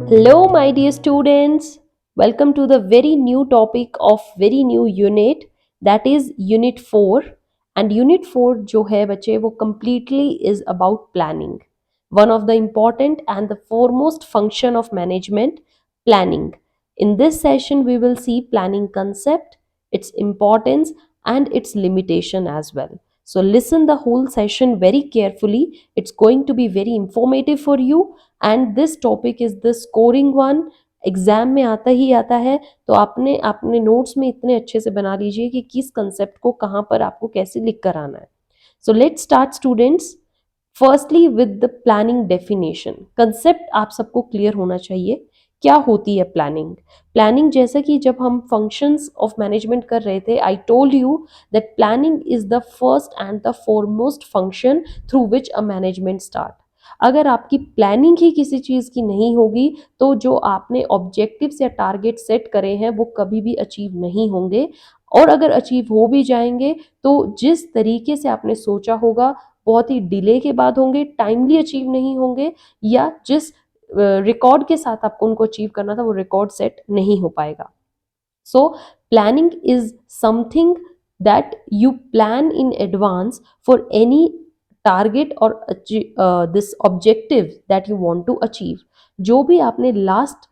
Hello, my dear students. Welcome to the very new topic of very new unit, that is Unit 4. And Unit 4 जो है बच्चे वो completely is about planning. One of the important and the foremost function of management, planning. In this session, we will see planning concept, its importance, and its limitation as well. So listen the whole session very carefully. It's going to be very informative for you, and this topic is the scoring one. Exam में आता ही आता है, तो आपने अपने notes में इतने अच्छे से बना लीजिए कि किस कंसेप्ट को कहाँ पर आपको कैसे लिख कर आना है. So let's start students. Firstly with the planning definition. Concept आप सबको क्लियर होना चाहिए. क्या होती है प्लानिंग? प्लानिंग जैसा कि जब हम फंक्शंस ऑफ मैनेजमेंट कर रहे थे, आई told you that planning is the first and the foremost function through which a management start. अगर आपकी प्लानिंग ही किसी चीज़ की नहीं होगी, तो जो आपने ऑब्जेक्टिव्स या टारगेट सेट करे हैं वो कभी भी अचीव नहीं होंगे. और अगर अचीव हो भी जाएंगे तो जिस तरीके से आपने सोचा होगा बहुत ही डिले के बाद होंगे, टाइमली अचीव नहीं होंगे, या जिस रिकॉर्ड के साथ आपको उनको अचीव करना था वो रिकॉर्ड सेट नहीं हो पाएगा. So planning is something that you plan in advance for any target or this objective that you want to achieve. जो भी आपने लास्ट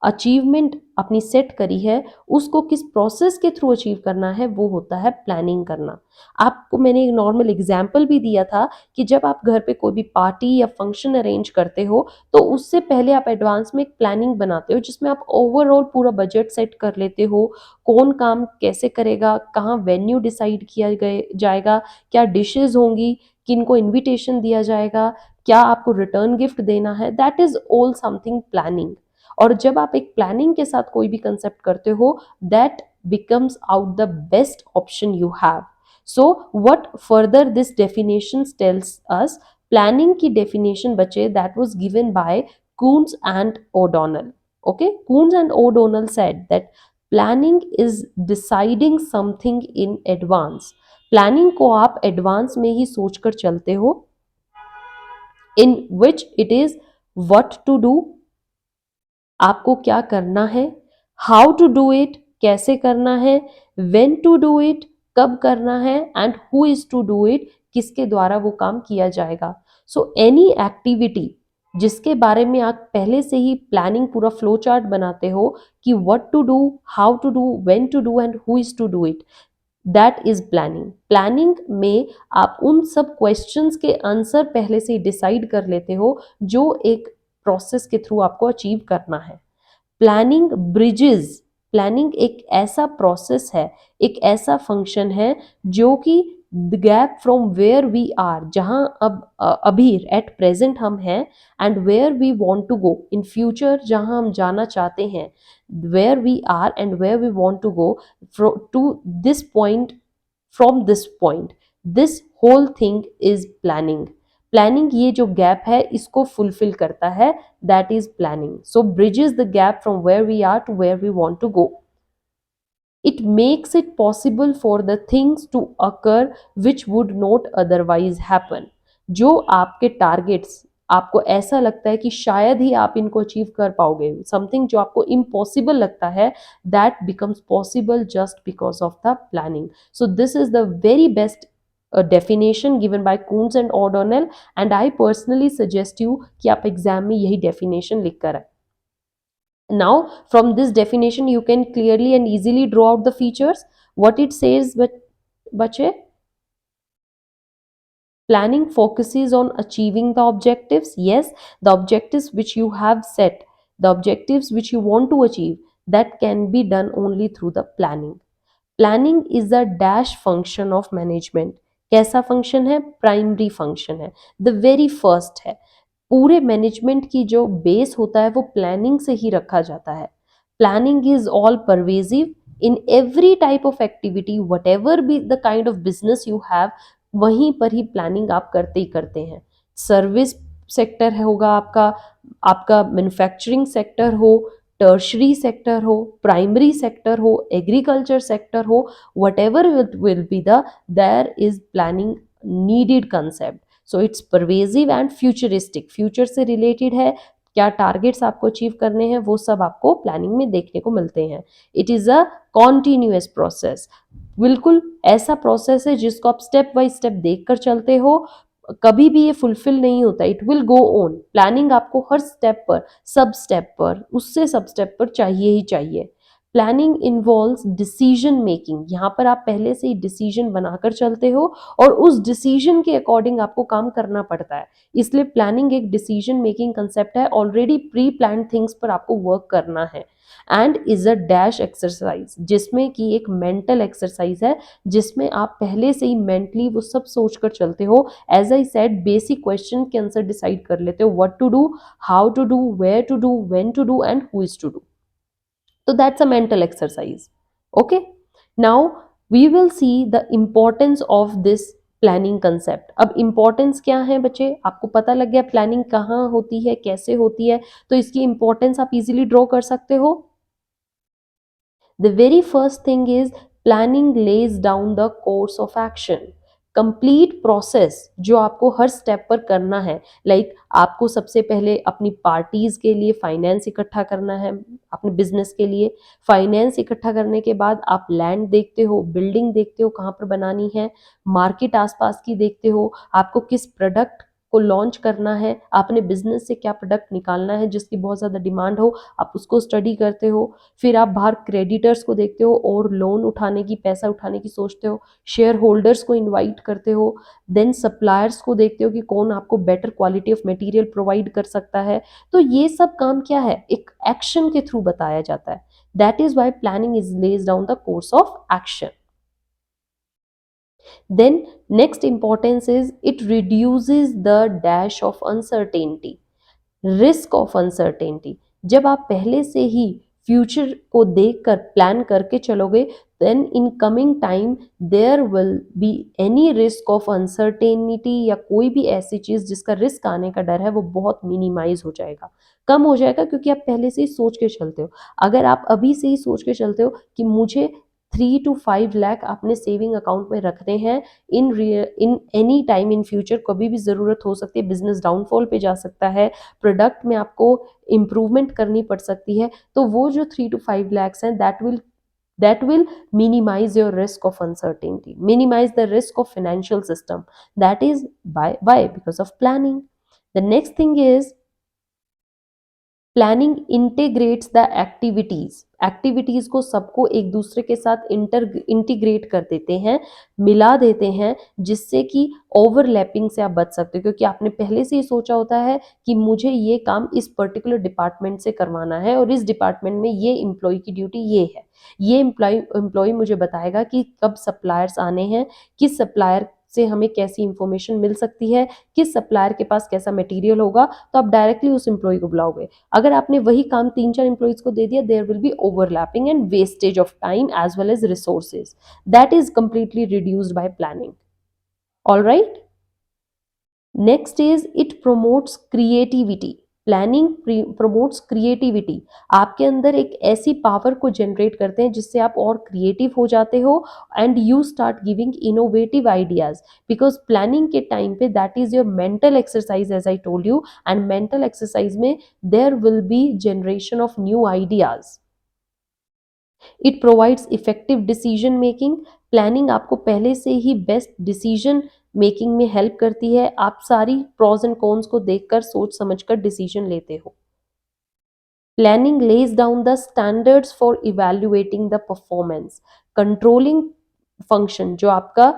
अचीवमेंट अपनी सेट करी है उसको किस प्रोसेस के थ्रू अचीव करना है वो होता है प्लानिंग करना. आपको मैंने एक नॉर्मल एग्जाम्पल भी दिया था कि जब आप घर पे कोई भी पार्टी या फंक्शन अरेंज करते हो तो उससे पहले आप एडवांस में एक प्लानिंग बनाते हो जिसमें आप ओवरऑल पूरा बजट सेट कर लेते हो. कौन काम कैसे करेगा, कहाँ वेन्यू डिसाइड किया जाएगा, क्या डिशेज होंगी, किनको इनविटेशन दिया जाएगा, क्या आपको रिटर्न गिफ्ट देना है. That is all something planning. और जब आप एक प्लानिंग के साथ कोई भी कंसेप्ट करते हो, that becomes out the best option you have. So what further this definition tells us. Planning की डेफिनेशन बचे that was given by Koontz and O'Donnell. Okay, Koontz and O'Donnell said that planning is deciding something in advance. Planning को आप advance में ही सोचकर चलते हो, in which it is what to do, आपको क्या करना है, हाउ टू डू इट, कैसे करना है, व्हेन टू डू इट, कब करना है, and who is to do it, किसके द्वारा वो काम किया जाएगा. सो एनी एक्टिविटी जिसके बारे में आप पहले से ही प्लानिंग पूरा फ्लो चार्ट बनाते हो कि what to do, how to do, when to do and who is to do it, that is planning. Planning में आप उन सब क्वेश्चंस के आंसर पहले से ही डिसाइड कर लेते हो जो एक प्रोसेस के थ्रू आपको अचीव करना है. Planning bridges. प्लानिंग एक ऐसा प्रोसेस है, एक ऐसा फंक्शन है जो कि the gap from where we are, जहां अब अभी एट प्रेजेंट हम हैं, and where we want to go in future, जहां हम जाना चाहते हैं, where we are and where we want to go to this point, from this point, this whole thing is planning. Planning ये जो gap है इसको फुलफिल करता है, that is planning. So bridges the gap from where we are to where we want to go. It makes it possible for the things to occur which would not otherwise happen. जो आपके targets आपको ऐसा लगता है कि शायद ही आप इनको अचीव कर पाओगे, समथिंग जो आपको इम्पॉसिबल लगता है, that becomes possible just because of the planning. So this is the very best definition given by Coons and O'Donnell, and I personally suggest you कि आप एग्जाम में यही definition लिख कर आए. Now from this definition you can clearly and easily draw out the features. What it says, bache, planning focuses on achieving the objectives. Yes, the objectives which you have set, the objectives which you want to achieve, that can be done only through the planning. Planning is a dash function of management. कैसा function है? Primary function है, the very first है. पूरे management की जो base होता है वो प्लानिंग से ही रखा जाता है. Planning is all pervasive in every type of activity, what ever be the kind of business you have, वहीं पर ही प्लानिंग आप करते ही करते हैं. सर्विस सेक्टर होगा आपका, आपका मैन्युफैक्चरिंग सेक्टर हो, टर्शरी सेक्टर हो, प्राइमरी सेक्टर हो, एग्रीकल्चर सेक्टर हो, whatever will be the, there is planning needed concept. So it's pervasive and futuristic. Future से रिलेटेड है, क्या टारगेट्स आपको अचीव करने हैं, वो सब आपको प्लानिंग में देखने को मिलते हैं. It is a continuous process. बिल्कुल ऐसा प्रोसेस है जिसको आप स्टेप बाय स्टेप देख कर चलते हो. कभी भी ये फुलफिल नहीं होता, it will go on. Planning आपको हर स्टेप पर, सब स्टेप पर, उससे सब स्टेप पर चाहिए ही चाहिए. Planning involves decision making. यहाँ पर आप पहले से ही डिसीजन बनाकर चलते हो और उस डिसीजन के अकॉर्डिंग आपको काम करना पड़ता है. इसलिए प्लानिंग एक डिसीजन मेकिंग कंसेप्ट है. ऑलरेडी प्री प्लान थिंग्स पर आपको वर्क करना है. And is a dash exercise, जिसमें कि एक मेंटल एक्सरसाइज है, जिसमें आप पहले से ही मेंटली वो सब सोच कर चलते हो. As I said, basic question के आंसर डिसाइड कर लेते हो. What to do, how to do, where to do, when to do and who is to do. So that's a mental exercise. Okay. Now we will see the importance of this planning concept. अब importance क्या है बच्चे, आपको पता लग गया planning कहाँ होती है, कैसे होती है, तो इसकी इंपॉर्टेंस आप इजीली ड्रॉ कर सकते हो. The very first thing is planning lays down the course of action. Complete process जो आपको हर स्टेप पर करना है. लाइक आपको सबसे पहले अपनी पार्टीज के लिए फाइनेंस इकट्ठा करना है, अपने बिजनेस के लिए. फाइनेंस इकट्ठा करने के बाद आप लैंड देखते हो, बिल्डिंग देखते हो कहाँ पर बनानी है, मार्केट आसपास की देखते हो, आपको किस प्रोडक्ट को लॉन्च करना है, आपने बिजनेस से क्या प्रोडक्ट निकालना है जिसकी बहुत ज़्यादा डिमांड हो, आप उसको स्टडी करते हो. फिर आप बाहर क्रेडिटर्स को देखते हो और लोन उठाने की, पैसा उठाने की सोचते हो. शेयर होल्डर्स को इनवाइट करते हो. देन सप्लायर्स को देखते हो कि कौन आपको better quality of material provide कर सकता है. तो ये सब काम क्या है, एक एक्शन के थ्रू बताया जाता है. That is why planning is lays down the course of action. Then next importance is it reduces the dash of uncertainty. Risk of uncertainty. जब आप पहले से ही फ्यूचर को देखकर प्लान करके चलोगे, then in coming time there will be any risk of uncertainty, या कोई भी ऐसी चीज जिसका रिस्क आने का डर है वो बहुत मिनिमाइज हो जाएगा, कम हो जाएगा, क्योंकि आप पहले से ही सोच के चलते हो. अगर आप अभी से ही सोच के चलते हो कि मुझे 3 to 5 लाख अपने सेविंग अकाउंट में रखने हैं, in any time in future कभी भी ज़रूरत हो सकती है, बिजनेस डाउनफॉल पे जा सकता है, प्रोडक्ट में आपको इम्प्रूवमेंट करनी पड़ सकती है, तो वो जो 3 to 5 lakhs हैं, that will minimize your risk of uncertainty, minimize the risk of financial system. That is by because of planning. The next thing is planning integrates the activities को सबको एक दूसरे के साथ इंटीग्रेट कर देते हैं, मिला देते हैं, जिससे कि ओवरलैपिंग से आप बच सकते हो, क्योंकि आपने पहले से ही सोचा होता है कि मुझे ये काम इस पर्टिकुलर डिपार्टमेंट से करवाना है और इस डिपार्टमेंट में ये एम्प्लॉय की ड्यूटी ये है. ये एम्प्लॉय मुझे बताएगा कि कब सप्लायर्स आने हैं, किस सप्लायर से हमें कैसी इंफॉर्मेशन मिल सकती है, किस सप्लायर के पास कैसा मटेरियल होगा, तो आप डायरेक्टली उस एम्प्लॉय को बुलाओगे. अगर आपने वही काम 3-4 एम्प्लॉयज को दे दिया, there will be overlapping and wastage of time as well as resources. That is completely reduced by planning. All right. Next is it promotes creativity. Planning promotes creativity. आपके अंदर एक ऐसी पावर को जनरेट करते हैं जिससे आप और क्रिएटिव हो जाते हो and you start giving innovative ideas. Because planning के टाइम पे that is your mental exercise as I told you, and mental exercise में there will be generation of new ideas. It provides effective decision making. Planning आपको पहले से ही best decision making में help करती है. आप सारी प्रॉज एंड कॉन्स को देखकर, सोच समझकर डिसीजन लेते हो. Planning Lay's down the standards for evaluating the performance. Controlling function जो आपका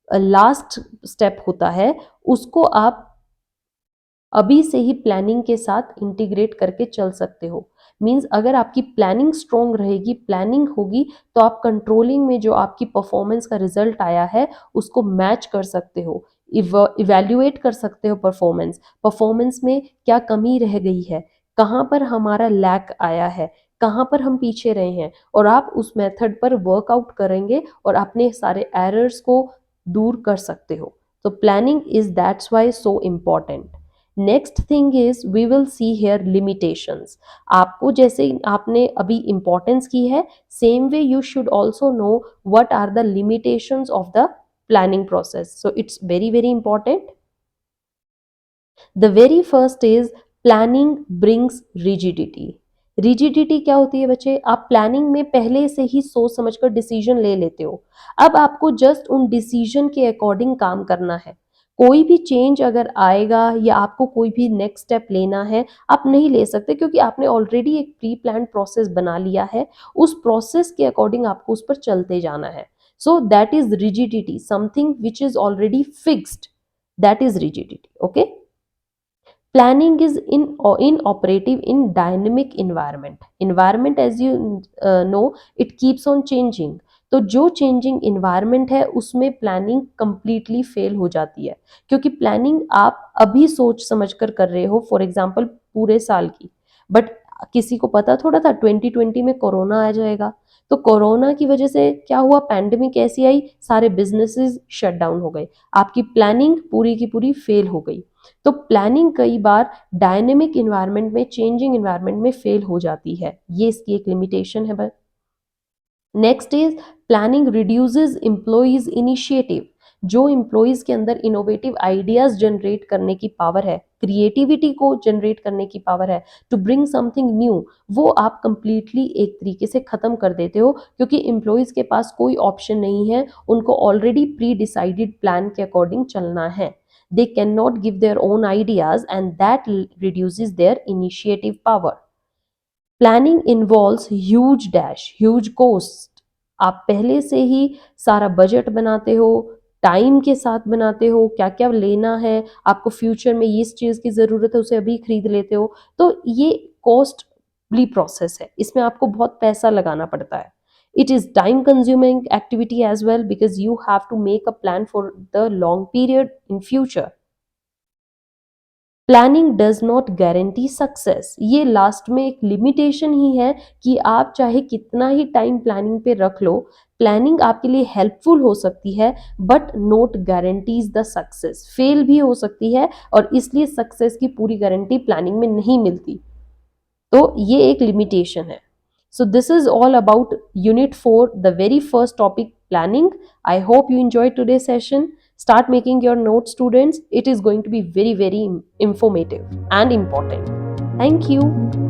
लास्ट स्टेप होता है, उसको आप अभी से ही प्लानिंग के साथ इंटीग्रेट करके चल सकते हो. मीन्स अगर आपकी प्लानिंग स्ट्रॉन्ग रहेगी, प्लानिंग होगी, तो आप कंट्रोलिंग में जो आपकी परफॉर्मेंस का रिजल्ट आया है उसको मैच कर सकते हो, इवैल्यूएट कर सकते हो. परफॉर्मेंस परफॉर्मेंस में क्या कमी रह गई है, कहाँ पर हमारा लैक आया है, कहाँ पर हम पीछे रहे हैं, और आप उस मेथड पर वर्कआउट करेंगे और अपने सारे एरर्स को दूर कर सकते हो. तो planning is that's why so important. Next thing is we will see here limitations. आपको जैसे आपने अभी इंपॉर्टेंस की है, same way you should also know what are the limitations of the planning process. So it's very, very important. The very first is planning brings rigidity. Rigidity क्या होती है बच्चे? आप प्लानिंग में पहले से ही सोच समझकर डिसीजन ले लेते हो। अब आपको जस्ट उन डिसीजन के अकॉर्डिंग काम करना है। कोई भी चेंज अगर आएगा या आपको कोई भी नेक्स्ट स्टेप लेना है, आप नहीं ले सकते क्योंकि आपने ऑलरेडी एक प्री प्लान प्रोसेस बना लिया है। उस प्रोसेस के अकॉर्डिंग आपको उस पर चलते जाना है। So that is rigidity, something which is already fixed, that is rigidity. Okay, planning is inoperative in dynamic environment as you know, it keeps on changing. तो जो चेंजिंग इन्वायरमेंट है उसमें प्लानिंग कंप्लीटली फेल हो जाती है, क्योंकि planning आप अभी सोच समझ कर रहे हो, फॉर एग्जांपल पूरे साल की, बट किसी को पता थोड़ा था 2020 में कोरोना आ जाएगा। तो कोरोना की वजह से क्या हुआ, पैंडेमिक ऐसी आई, सारे बिजनेसेस शट डाउन हो गए, आपकी प्लानिंग पूरी की पूरी फेल हो गई। तो प्लानिंग कई बार डायनेमिक इन्वायरमेंट में, चेंजिंग इन्वायरमेंट में फेल हो जाती है, ये इसकी एक लिमिटेशन है। Next is planning reduces employees initiative. जो एम्प्लॉइज के अंदर इनोवेटिव आइडियाज जनरेट करने की पावर है, क्रिएटिविटी को जनरेट करने की पावर है, टू ब्रिंग समथिंग न्यू, वो आप कंप्लीटली एक तरीके से खत्म कर देते हो, क्योंकि एम्प्लॉइज के पास कोई ऑप्शन नहीं है, उनको ऑलरेडी प्री डिसाइडेड प्लान के अकॉर्डिंग चलना है। They can not give their own ideas and that reduces their initiative power. Planning involves huge dash huge cost. आप पहले से ही सारा बजट बनाते हो, टाइम के साथ बनाते हो, क्या क्या लेना है, आपको फ्यूचर में इस चीज की जरूरत है उसे अभी खरीद लेते हो। तो ये कॉस्टली प्रोसेस है, इसमें आपको बहुत पैसा लगाना पड़ता है। It is time consuming activity as well, because you have to make a plan for the long period in future. Planning does not guarantee success, ये लास्ट में एक लिमिटेशन ही है कि आप चाहे कितना ही टाइम प्लानिंग पे रख लो, प्लानिंग आपके लिए हेल्पफुल हो सकती है but not guarantees the success, fail भी हो सकती है और इसलिए सक्सेस की पूरी गारंटी प्लानिंग में नहीं मिलती। तो ये एक लिमिटेशन है। So this is all about unit 4, the very first topic, planning. I hope you enjoyed today's session. Start making your notes, students. It is going to be very, very informative and important. Thank you.